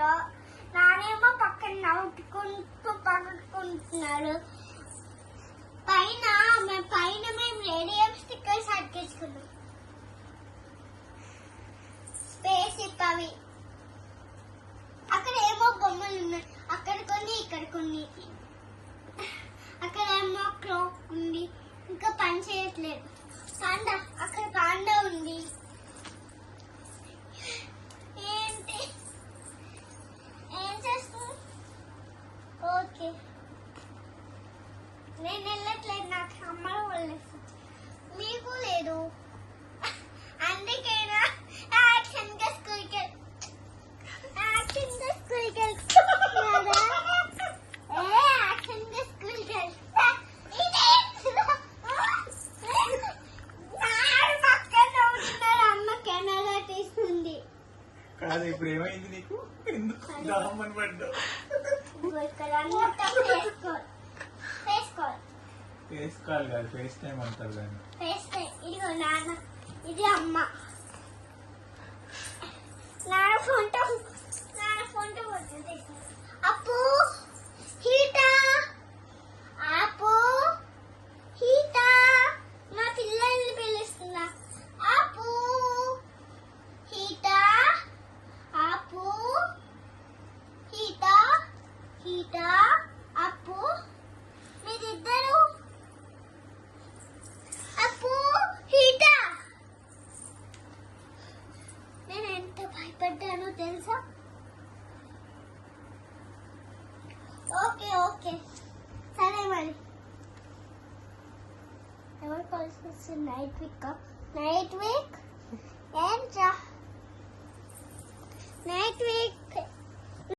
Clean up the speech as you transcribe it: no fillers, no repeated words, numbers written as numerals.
Photo. నానేమో పక్కన నవ్వుకుంటూ పడుకుంటున్నాడు. పైన మేము రేడియం స్టిక్కర్స్ అతికించుకున్నాం. స్పేస్ షిప్ అవి. అక్కడ ఏమో బొమ్మలు ఉన్నాయి. అక్కడ కొన్ని ఇక్కడ కొన్ని. అక్కడ ఏమో క్లాక్ ఉంది. ఇంకా పని చేయట్లేదు. పాండా, అక్కడ పాండా ఉంది. ఏంటి ఏం చేస్తుంది? ఓకే, నేను వెళ్ళట్లేదు. నాకు అమ్మ వాళ్ళు మీకు లేదు. అందుకేనా యాక్షన్గా స్కూల్కి యాక్షన్గా స్కూల్కి వెళ్తున్నారా? యాక్షన్గా స్కూల్కి వెళ్తా. అమ్మ కెమెరా తీస్తుంది. కాదు, ఇప్పుడు ఏమైంది నీకు? ఎందుకు దామని పడ్డావు? ఫేస్ కాల్ కాదు, ఫేస్ టైం అంటారు దాన్ని. ఇదిగో నాన్న, ఇది అమ్మ. నాన్న ఫోన్తో పోతుంది. అప్పు హీటా, అప్పు హీటా, మా పిల్లల్ని పిలుస్తున్నా. అప్పు హీటా, అప్పు హీటా, హీటా, అప్పు. మీరిద్దరు అప్పు హీటా. నేను ఎంత భయపడ్డానో తెలుసా? ఓకే ఓకే, సరే మరి. ఎవరు కాల్స్ వస్తుంది? నైట్ వీక్ ఏంట్రా? Night week